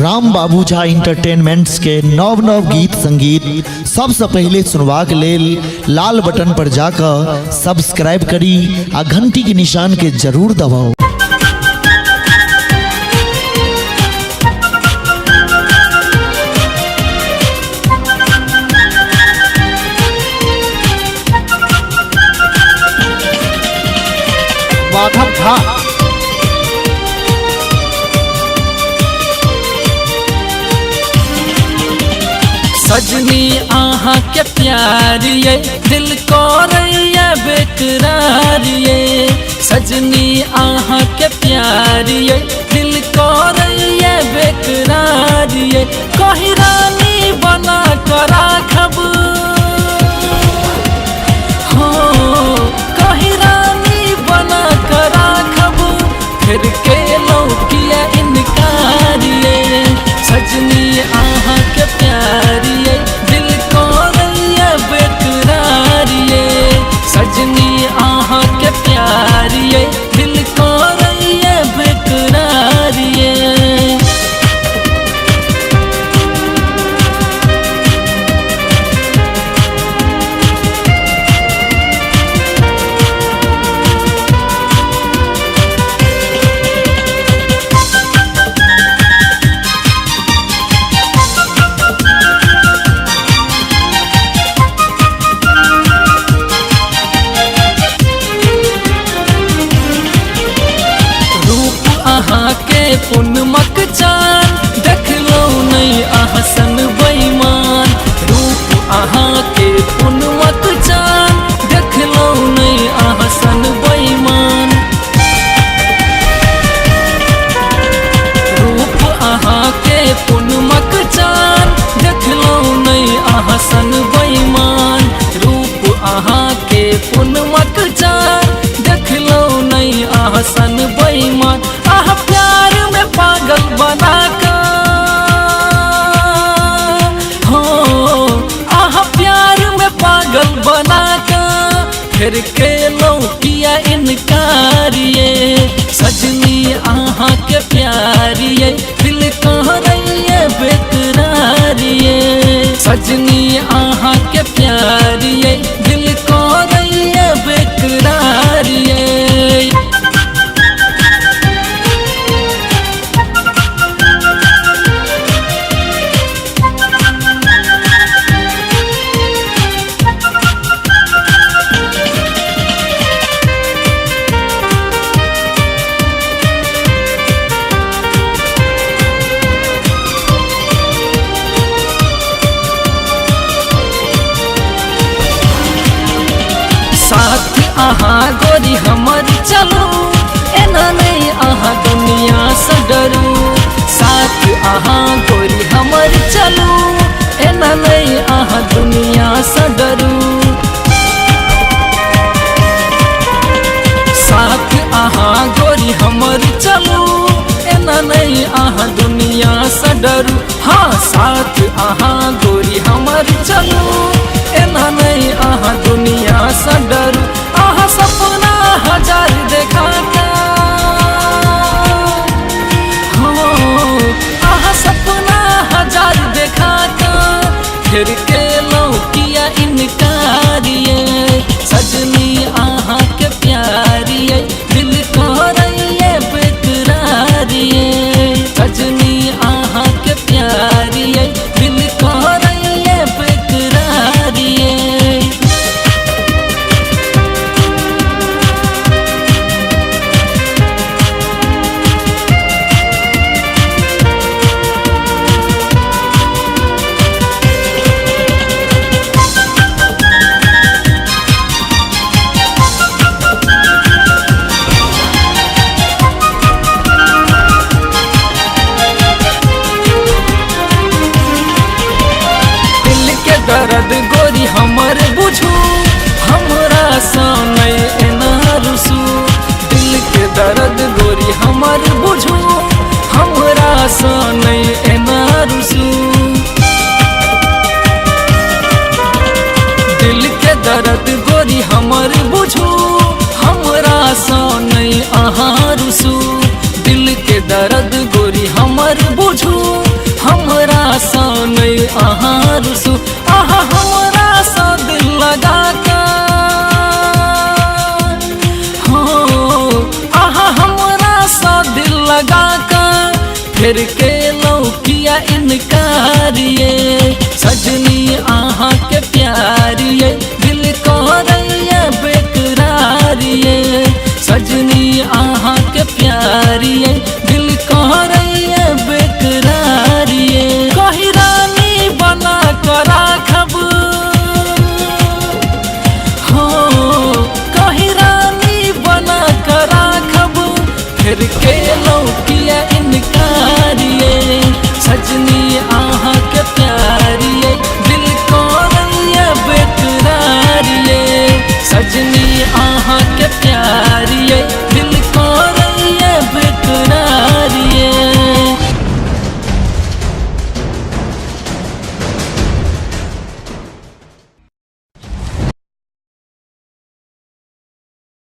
राम बाबू झा इंटरटेनमेंट्स के नव नव गीत संगीत सबसे पहले सुनवाक लेल लाल बटन पर जाकर सब्सक्राइब करी आ घंटी के निशान के जरूर दबाओ। माधव झा सजनी आहा के प्यार ये दिल को रैया बेकरार ये सजनी आहा के प्यार ये दिल को रैया बेकरार ये कहीं रानी बना कर राखब हो कहीं रानी बना कर राखब फिर के लौकिया इनकार ये सजनी आहा के प्यार ये दिल को रैया बेकरार ये सजनी आहा के प्यार ये दिल को रैया बेकरार ये। पुनमक चान देख लो नहीं आहसन बेईमान रूप आहा के पुनमक चान देख लो नहीं आहसन बेईमान रूप आहा के पुनमक चान देख लो नहीं आहसन बेईमान रूप आहा के पुनमक चान देख लो नहीं आहसन बेईमान आह प्यार में पागल बना कर हो आह प्यार में पागल बना कर फिर के लौकिया इनकार ये सजनी आहा के प्यार ये दिल कह रैया बेकरार ये सजनी आहा के प्यार ये दिल कह रैया बेकरार ये। साथ आहा गोरी हमर चलो एना नहीं आहा दुनिया से डरू साथ आहा गोरी हमर चलो एना नहीं आहा दुनिया से डरू साथ आहा गोरी हमर चलो एना नहीं आहा दुनिया से डरू हाँ साथ आहा गोरी हमर चलो एना नहीं आहा दुनिया से डरू आहा सपना हजार देखा हो आहा सपना हजार देखा फिर के लौकिया इनकार ये सजनी आहा के प्यार ये दिल को रैया बेकरार ये सजनी आहा के प्यार ये दिल को रैया बेकरार ये। दर्द गोरी हमर बुझू हमरा सामने एना रुसू दिल के दर्द गोरी हमर बुझू हमरा सामने एना रुसू दिल के दर्द गोरी हमर बुझू हमरा सामने आहा रुसू दिल के दर्द गोरी हमर बुझू देर के लौकिया इनकारिये सजनी आहा के प्यारिये दिल करैया बेकरारिये सजनी आहा के प्यारिये